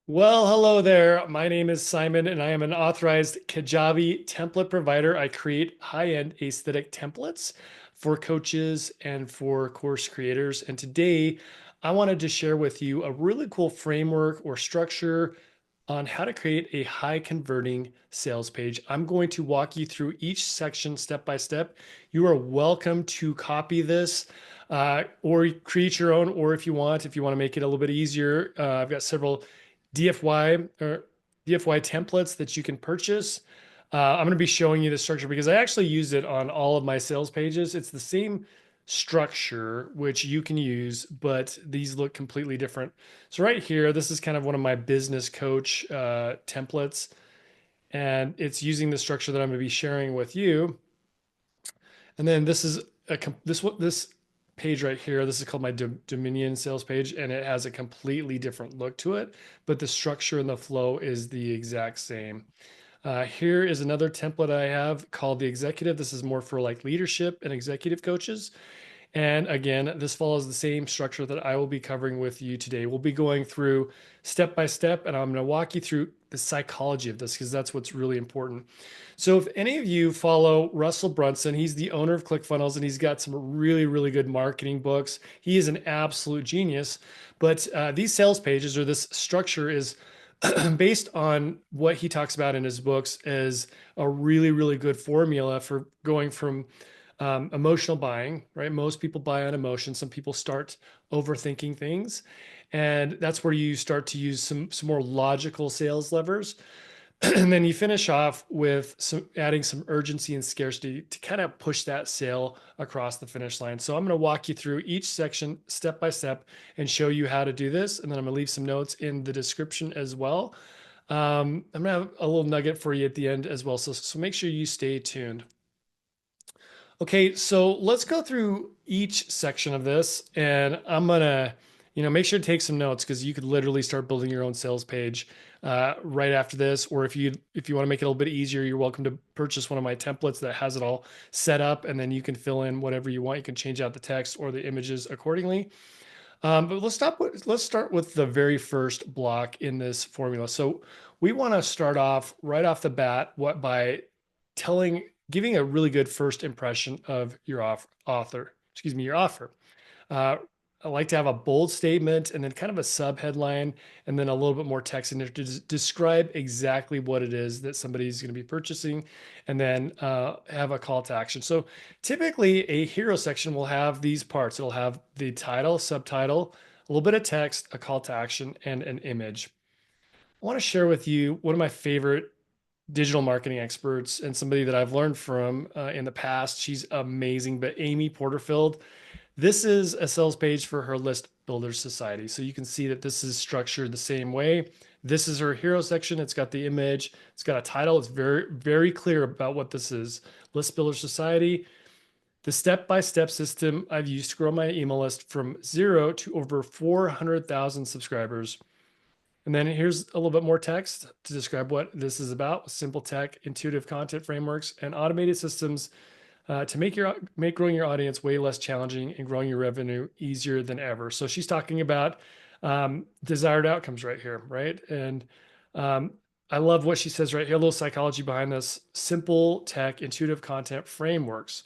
Well, hello there. My name is Simon, and I am an authorized Kajabi template provider. I create high-end aesthetic templates for coaches and for course creators. And today, I wanted to share with you a really cool framework or structure on how to create a high converting sales page. I'm going to walk you through each section step by step. You are welcome to copy this or create your own, or if you want to make it a little bit easier, I've got several DFY templates that you can purchase. I'm going to be showing you the structure because I actually use it on all of my sales pages. It's the same structure which you can use, but these look completely different. So right here, this is kind of one of my business coach templates, and it's using the structure that I'm going to be sharing with you. And then this is this page right here. This is called my Dominion sales page, and it has a completely different look to it, but the structure and the flow is the exact same. Here is another template I have called the executive. This is more for like leadership and executive coaches. And again, this follows the same structure that I will be covering with you today. We'll be going through step by step, and I'm going to walk you through the psychology of this because that's what's really important. So, if any of you follow Russell Brunson, he's the owner of ClickFunnels, and he's got some really, really good marketing books. He is an absolute genius. But these sales pages or this structure is based on what he talks about in his books as a really, really good formula for going from emotional buying, right? Most people buy on emotion. Some people start overthinking things. And that's where you start to use some more logical sales levers. And then you finish off with adding some urgency and scarcity to kind of push that sale across the finish line. So I'm going to walk you through each section step by step and show you how to do this. And then I'm going to leave some notes in the description as well. I'm going to have a little nugget for you at the end as well. So make sure you stay tuned. Okay, so let's go through each section of this, and I'm gonna, make sure to take some notes because you could literally start building your own sales page right after this. Or if you want to make it a little bit easier, you're welcome to purchase one of my templates that has it all set up, and then you can fill in whatever you want. You can change out the text or the images accordingly. But let's start with the very first block in this formula. So we want to start off right off the bat by giving a really good first impression of your your offer. Uh, I like to have a bold statement and then kind of a sub headline and then a little bit more text in there to describe exactly what it is that somebody's going to be purchasing and then have a call to action. So typically a hero section will have these parts. It'll have the title, subtitle, a little bit of text, a call to action, and an image. I want to share with you one of my favorite digital marketing experts and somebody that I've learned from in the past. She's amazing, but Amy Porterfield. This is a sales page for her List Builders Society. So you can see that this is structured the same way. This is her hero section. It's got the image, it's got a title. It's very, very clear about what this is. List Builder Society, the step-by-step system I've used to grow my email list from 0 to over 400,000 subscribers. And then here's a little bit more text to describe what this is about: simple tech, intuitive content frameworks, and automated systems to make growing your audience way less challenging and growing your revenue easier than ever. So she's talking about desired outcomes right here, right? And um, I love what she says right here. A little psychology behind this: simple tech, intuitive content frameworks.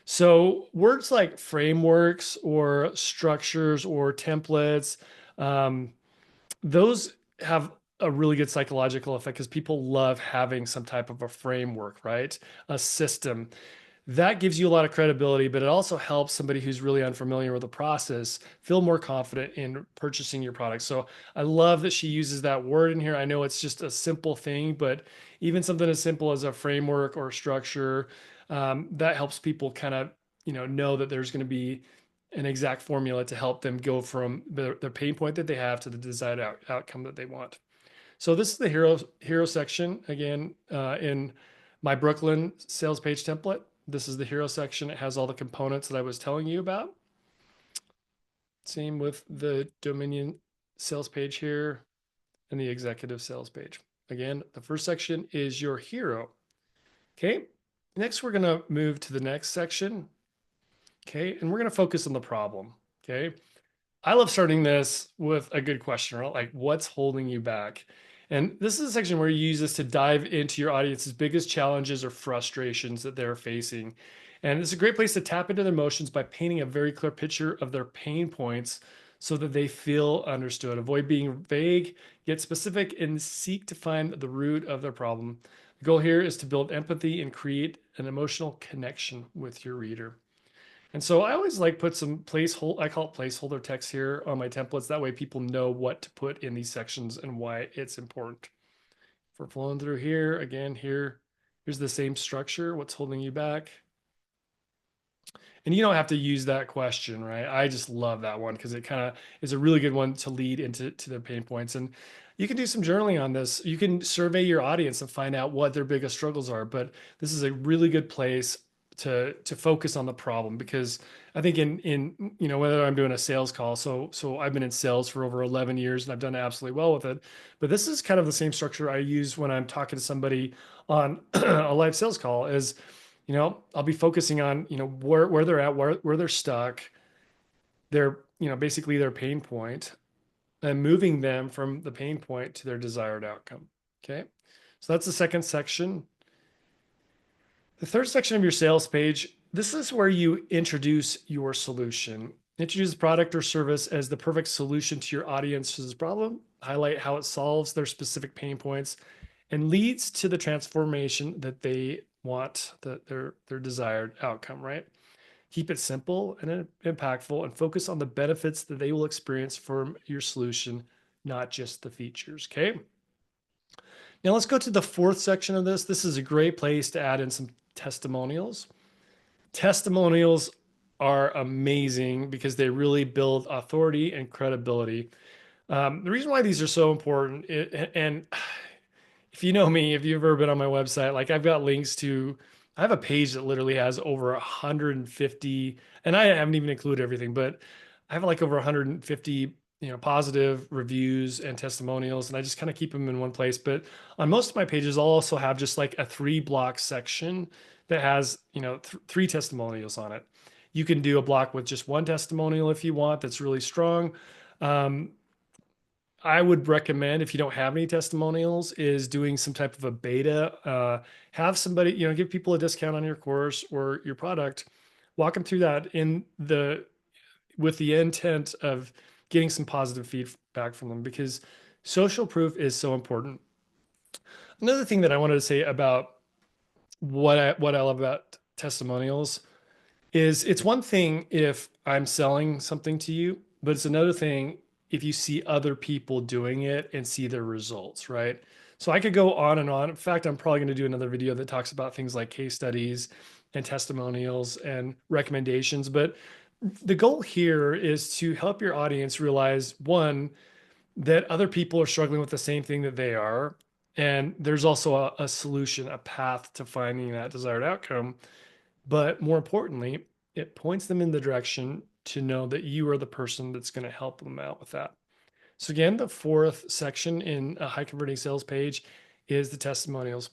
So words like frameworks or structures or templates, um, those have a really good psychological effect because people love having some type of a framework, right? A system that gives you a lot of credibility, but it also helps somebody who's really unfamiliar with the process feel more confident in purchasing your product. So I love that she uses that word in here. I know it's just a simple thing, but even something as simple as a framework or structure, that helps people kind of, know that there's going to be an exact formula to help them go from their pain point that they have to the desired outcome that they want. So this is the hero section again in my Brooklyn sales page template. This is the hero section. It has all the components that I was telling you about. Same with the Dominion sales page here and the executive sales page. Again, the first section is your hero. Okay. Next, we're going to move to the next section. Okay. And we're going to focus on the problem. Okay. I love starting this with a good question, right? Like, what's holding you back? And this is a section where you use this to dive into your audience's biggest challenges or frustrations that they're facing. And it's a great place to tap into their emotions by painting a very clear picture of their pain points so that they feel understood. Avoid being vague, get specific, and seek to find the root of their problem. The goal here is to build empathy and create an emotional connection with your reader. And so I always like put some placeholder, I call it placeholder text here on my templates. That way people know what to put in these sections and why it's important. If we're flowing through here, again, here's the same structure. What's holding you back? And you don't have to use that question, right? I just love that one because it kind of is a really good one to lead into their pain points. And you can do some journaling on this. You can survey your audience and find out what their biggest struggles are. But this is a really good place to focus on the problem because I think in whether I'm doing a sales call, so I've been in sales for over 11 years and I've done absolutely well with it. But this is kind of the same structure I use when I'm talking to somebody on a live sales call is I'll be focusing on, where they're at, where they're stuck, their, basically their pain point, and moving them from the pain point to their desired outcome. Okay. So that's the second section. The third section of your sales page, this is where you introduce your solution. Introduce the product or service as the perfect solution to your audience's problem, highlight how it solves their specific pain points, and leads to the transformation that they want, their desired outcome, right? Keep it simple and impactful and focus on the benefits that they will experience from your solution, not just the features, okay? Now let's go to the fourth section of this. This is a great place to add in some testimonials. Testimonials are amazing because they really build authority and credibility. The reason why these are so important, and if you know me, if you've ever been on my website, like I've got links to, I have a page that literally has over 150, and I haven't even included everything, but I have like over 150, positive reviews and testimonials, and I just kind of keep them in one place. But on most of my pages, I'll also have just like a 3-block section that has, three testimonials on it. You can do a block with just one testimonial if you want, that's really strong. I would recommend if you don't have any testimonials is doing some type of a beta. Have somebody, give people a discount on your course or your product. Walk them through that with the intent of getting some positive feedback from them because social proof is so important. Another thing that I wanted to say about what I love about testimonials is it's one thing if I'm selling something to you, but it's another thing if you see other people doing it and see their results, right? So I could go on and on. In fact, I'm probably going to do another video that talks about things like case studies and testimonials and recommendations. But the goal here is to help your audience realize one, that other people are struggling with the same thing that they are. And there's also a solution, a path to finding that desired outcome. But more importantly, it points them in the direction to know that you are the person that's going to help them out with that. So again, the fourth section in a high converting sales page is the testimonials.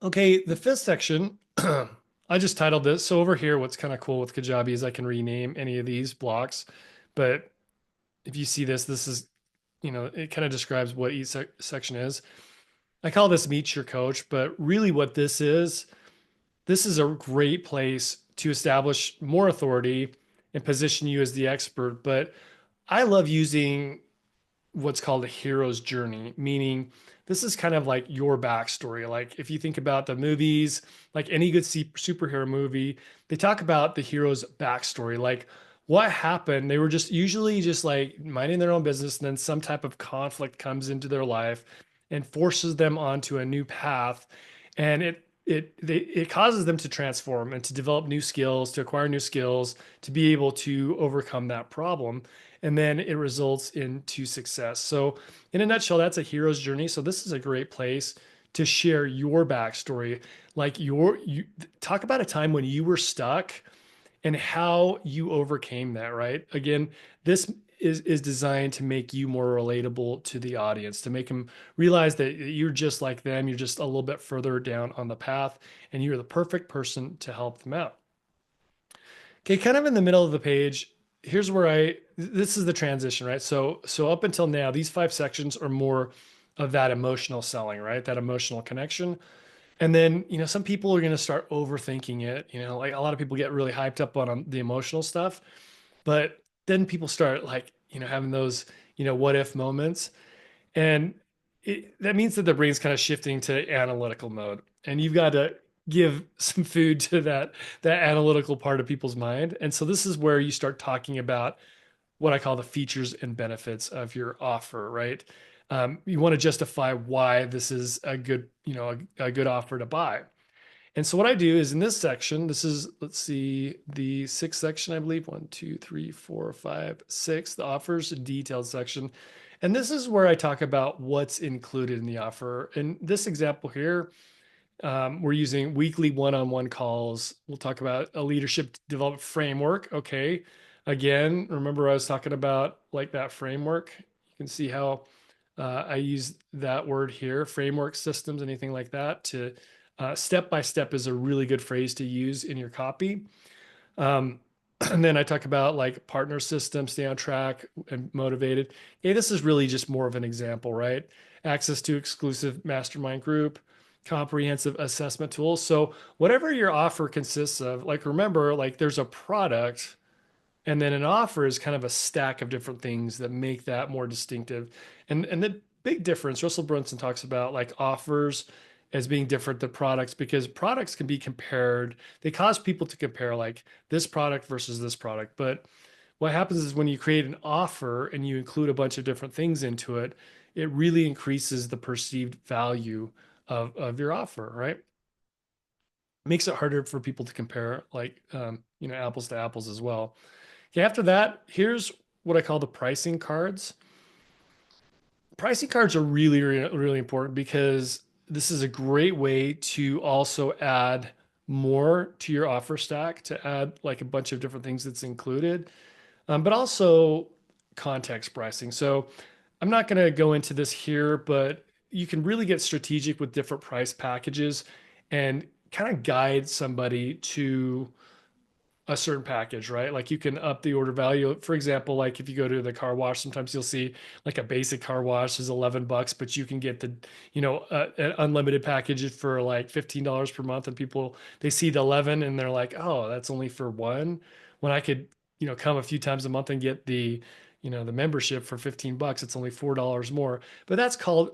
Okay, the fifth section, I just titled this. So over here, what's kind of cool with Kajabi is I can rename any of these blocks. But if you see this is, it kind of describes what each section is. I call this Meet Your Coach, but really what this is a great place to establish more authority and position you as the expert. But I love using what's called a hero's journey, meaning this is kind of like your backstory. Like if you think about the movies, like any good superhero movie, they talk about the hero's backstory, like what happened. They were just usually just like minding their own business, and then some type of conflict comes into their life and forces them onto a new path, and it causes them to transform and to develop new skills, to acquire new skills, to be able to overcome that problem. And then it results into success. So in a nutshell, that's a hero's journey. So this is a great place to share your backstory. Like you talk about a time when you were stuck and how you overcame that, right? Again, this is designed to make you more relatable to the audience, to make them realize that you're just like them. You're just a little bit further down on the path and you're the perfect person to help them out. Okay, kind of in the middle of the page, here's where this is the transition, right? So up until now, these 5 sections are more of that emotional selling, right? That emotional connection. And then, some people are going to start overthinking it. Like a lot of people get really hyped up on the emotional stuff, but then people start like, having those, what if moments. And that means that the brain's kind of shifting to analytical mode. And you've got to give some food to that analytical part of people's mind. And so this is where you start talking about what I call the features and benefits of your offer, right? You want to justify why this is a good, a good offer to buy. And so what I do is in this section, this is, let's see, the sixth section, I believe, one, two, three, four, five, six, the offers detailed section. And this is where I talk about what's included in the offer. In this example here, we're using weekly one-on-one calls. We'll talk about a leadership development framework. Okay. Again, remember I was talking about like that framework. You can see how I use that word here, framework, systems, anything like that. To step by step is a really good phrase to use in your copy. Um, and then I talk about like partner system, stay on track and motivated. Okay, this is really just more of an example, right? Access to exclusive mastermind group, comprehensive assessment tools. So whatever your offer consists of, like remember, like there's a product and then an offer is kind of a stack of different things that make that more distinctive. And the big difference, Russell Brunson talks about like offers as being different than products because products can be compared. They cause people to compare like this product versus this product. But what happens is when you create an offer and you include a bunch of different things into it, it really increases the perceived value of your offer, right? Makes it harder for people to compare like apples to apples as well. Okay, after that, here's what I call the pricing cards. Pricing cards are really, really, really important because this is a great way to also add more to your offer stack, to add like a bunch of different things that's included, but also context pricing. So I'm not going to go into this here, but you can really get strategic with different price packages and kind of guide somebody to a certain package, right? Like you can up the order value. For example, like if you go to the car wash, sometimes you'll see like a basic car wash is $11, but you can get the, an unlimited package for like $15 per month. And people, they see the 11 and they're like, oh, that's only for one. When I could, come a few times a month and get the, the membership for $15, it's only $4 more. But that's called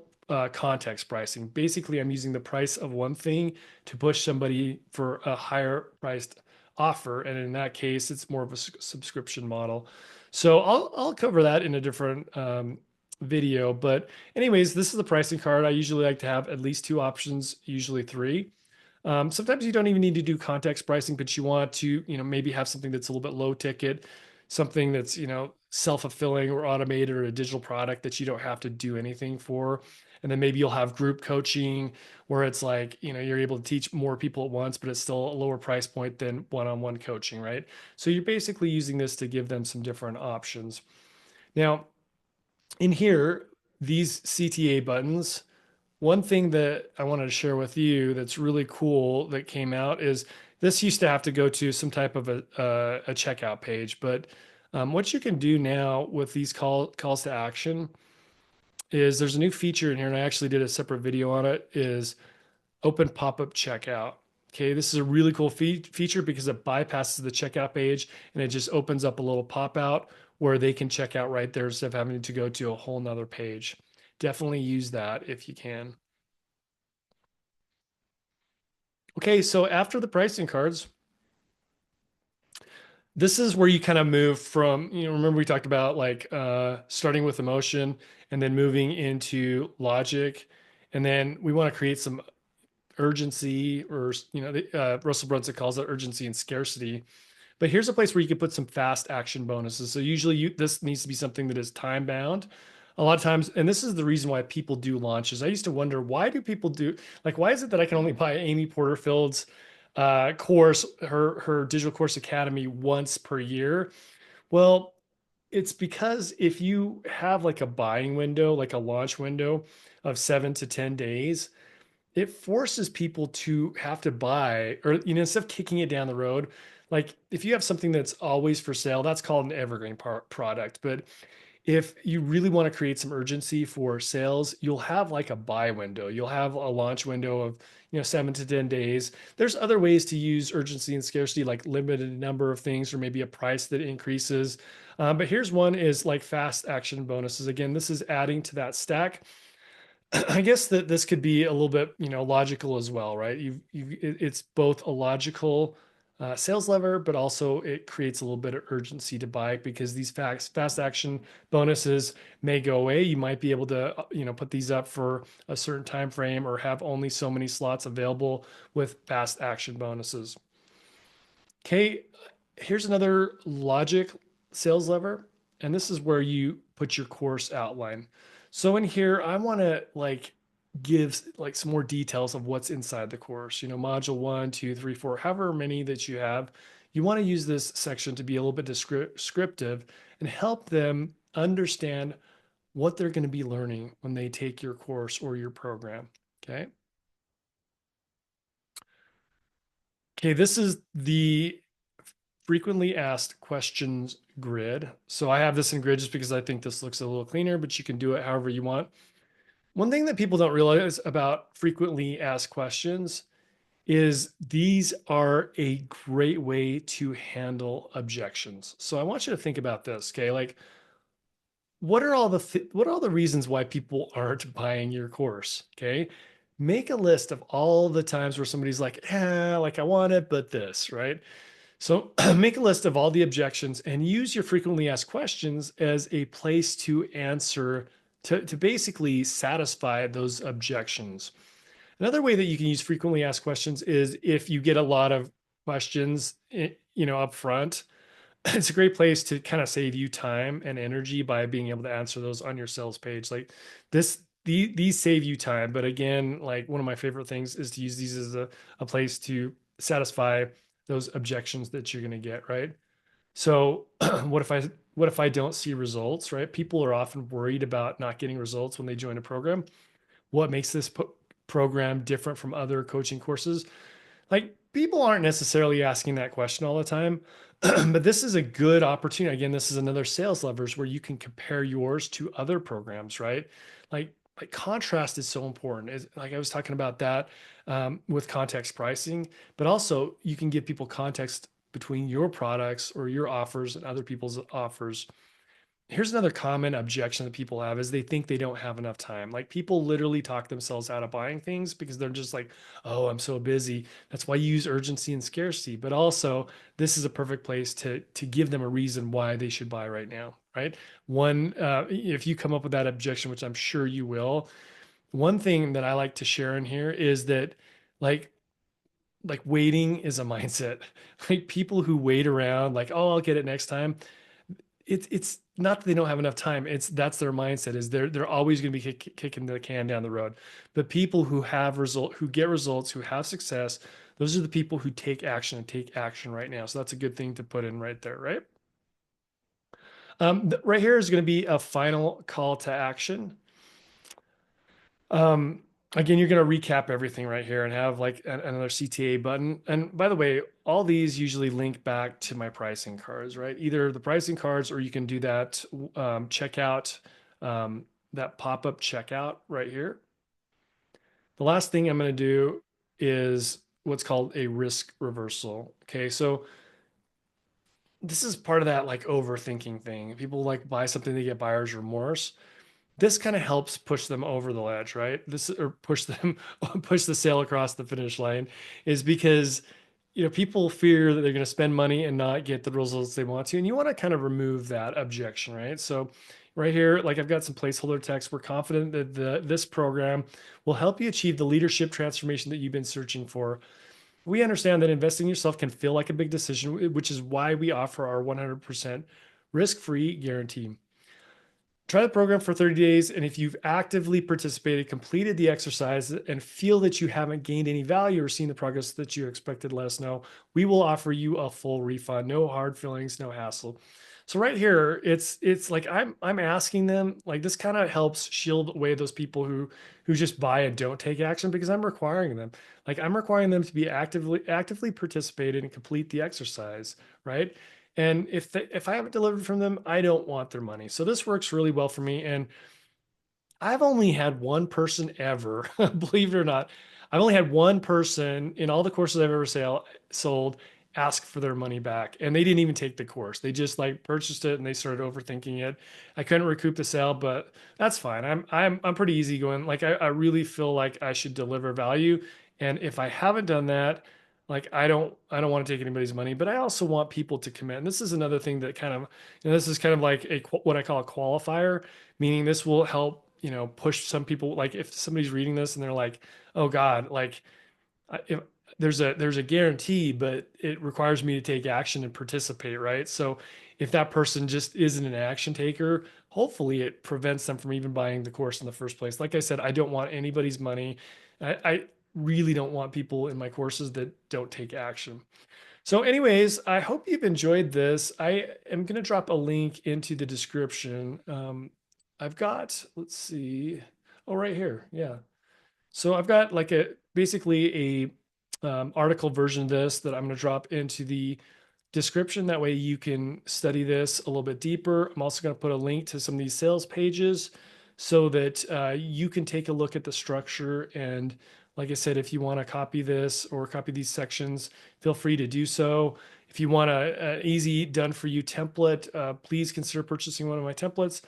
context pricing. Basically, I'm using the price of one thing to push somebody for a higher priced offer, and in that case, it's more of a subscription model. So I'll cover that in a different video. But anyways, this is the pricing card. I usually like to have at least 2 options, usually 3. Sometimes you don't even need to do context pricing, but you want to, maybe have something that's a little bit low ticket, something that's, self-fulfilling or automated or a digital product that you don't have to do anything for. And then maybe you'll have group coaching where it's like, you're able to teach more people at once, but it's still a lower price point than one-on-one coaching, right? So you're basically using this to give them some different options. Now, in here, these CTA buttons, one thing that I wanted to share with you that's really cool that came out is this used to have to go to some type of a checkout page, but what you can do now with these calls to action is there's a new feature in here, and I actually did a separate video on it, is open pop-up checkout. Okay, this is a really cool feature because it bypasses the checkout page and it just opens up a little pop-out where they can check out right there instead of having to go to a whole nother page. Definitely use that if you can. Okay, so after the pricing cards, this is where you kind of move from, remember we talked about like starting with emotion and then moving into logic. And then we want to create some urgency, or, Russell Brunson calls it urgency and scarcity. But here's a place where you can put some fast action bonuses. So usually this needs to be something that is time bound. A lot of times, and this is the reason why people do launches. I used to wonder, why do people do, like, why is it that I can only buy Amy Porterfield's course, her digital course academy once per year? Well, it's because if you have like a buying window, like a launch window of 7 to 10 days, it forces people to have to buy, or instead of kicking it down the road, Like if you have something that's always for sale, that's called an evergreen product. But if you really want to create some urgency for sales, you'll have like a buy window. You'll have a launch window of, 7 to 10 days. There's other ways to use urgency and scarcity, like limited number of things, or maybe a price that increases. But here's one is like fast action bonuses. Again, this is adding to that stack. I guess that this could be a little bit, logical as well, right? It's both a logical sales lever, but also it creates a little bit of urgency to buy because these fast action bonuses may go away. You might be able to, put these up for a certain time frame or have only so many slots available with fast action bonuses. Okay, here's another logic sales lever, and this is where you put your course outline. So in here, I want to like give like some more details of what's inside the course. Module 1, 2, 3, 4, however many that you have. You want to use this section to be a little bit descriptive and help them understand what they're going to be learning when they take your course or your program. Okay. Okay, this is the frequently asked questions grid. So I have this in grid just because I think this looks a little cleaner, but you can do it however you want. One thing that people don't realize about frequently asked questions is these are a great way to handle objections. So I want you to think about this, okay? Like what are all the reasons why people aren't buying your course, okay? Make a list of all the times where somebody's like, like I want it, but this, right? So make a list of all the objections and use your frequently asked questions as a place to answer, to basically satisfy those objections. Another way that you can use frequently asked questions is if you get a lot of questions, up front, it's a great place to kind of save you time and energy by being able to answer those on your sales page. Like these save you time. But again, like one of my favorite things is to use these as a place to satisfy those objections that you're going to get, right? So what if I don't see results, right? People are often worried about not getting results when they join a program. What makes this program different from other coaching courses? Like people aren't necessarily asking that question all the time, but this is a good opportunity. Again, this is another sales levers where you can compare yours to other programs, right? Like contrast is so important. Like I was talking about that with context pricing, but also you can give people context between your products or your offers and other people's offers. Here's another common objection that people have is they think they don't have enough time. Like people literally talk themselves out of buying things because they're just like, oh, I'm so busy. That's why you use urgency and scarcity. But also, this is a perfect place to give them a reason why they should buy right now, right? One, if you come up with that objection, which I'm sure you will, one thing that I like to share in here is that like waiting is a mindset. Like people who wait around, like, oh, I'll get it next time, it's not that they don't have enough time. That's their mindset is they're always going to be kicking the can down the road. The people who who get results, who have success, those are the people who take action and take action right now. So that's a good thing to put in right there, right? Right here is going to be a final call to action. Um, Again, you're going to recap everything right here and have like another CTA button. And by the way, all these usually link back to my pricing cards, right? Either the pricing cards or you can do that checkout, that pop-up checkout right here. The last thing I'm going to do is what's called a risk reversal. Okay, so this is part of that like overthinking thing. People like buy something, they get buyer's remorse. This kind of helps push them over the ledge, right? This or push them push the sale across the finish line is because people fear that they're going to spend money and not get the results they want to, and you want to kind of remove that objection, right? So right here, like I've got some placeholder text. We're confident that this program will help you achieve the leadership transformation that you've been searching for. We understand that investing in yourself can feel like a big decision, which is why we offer our 100% risk-free guarantee. Try the program for 30 days, and if you've actively participated, completed the exercise, and feel that you haven't gained any value or seen the progress that you expected, let us know. We will offer you a full refund. No hard feelings, no hassle. So right here, it's like I'm asking them, like this kind of helps shield away those people who just buy and don't take action, because I'm requiring them. Like I'm requiring them to be actively participate and complete the exercise, right? And if I haven't delivered from them, I don't want their money. So this works really well for me. And I've only had one person ever, believe it or not, I've only had one person in all the courses I've ever sold ask for their money back. And they didn't even take the course. They just like purchased it and they started overthinking it. I couldn't recoup the sale, but that's fine. I'm pretty easygoing. Like I really feel like I should deliver value. And if I haven't done that, like I don't want to take anybody's money, but I also want people to commit. And this is another thing that kind of, this is kind of like what I call a qualifier, meaning this will help, push some people. Like if somebody's reading this and they're like, oh God, like if there's a guarantee, but it requires me to take action and participate, right? So if that person just isn't an action taker, hopefully it prevents them from even buying the course in the first place. Like I said, I don't want anybody's money. I really don't want people in my courses that don't take action. So, anyways, I hope you've enjoyed this. I am going to drop a link into the description. I've got, let's see, oh, right here. Yeah. So I've got like a basically a article version of this that I'm going to drop into the description. That way you can study this a little bit deeper. I'm also going to put a link to some of these sales pages so that you can take a look at the structure. And like I said, if you want to copy this or copy these sections, feel free to do so. If you want an easy done for you template, please consider purchasing one of my templates.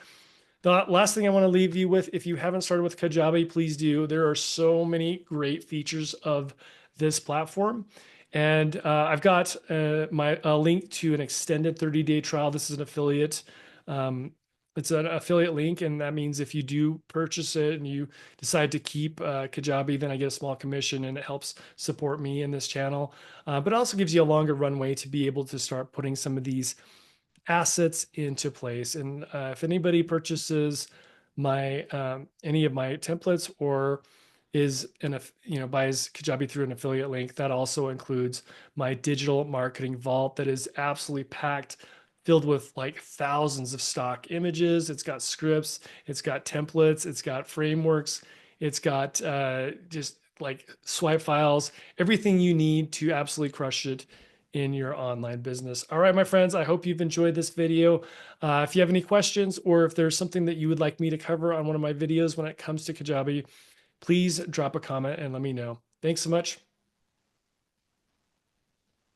The last thing I want to leave you with, if you haven't started with Kajabi, please do. There are so many great features of this platform. And I've got my a link to an extended 30-day trial. This is an affiliate. It's an affiliate link, and that means if you do purchase it and you decide to keep Kajabi, then I get a small commission, and it helps support me in this channel. But it also gives you a longer runway to be able to start putting some of these assets into place. And if anybody purchases my any of my templates or is buys Kajabi through an affiliate link, that also includes my digital marketing vault that is absolutely packed, filled with like thousands of stock images. It's got scripts, it's got templates, it's got frameworks, it's got just like swipe files, everything you need to absolutely crush it in your online business. All right, my friends, I hope you've enjoyed this video. If you have any questions or if there's something that you would like me to cover on one of my videos when it comes to Kajabi, please drop a comment and let me know. Thanks so much.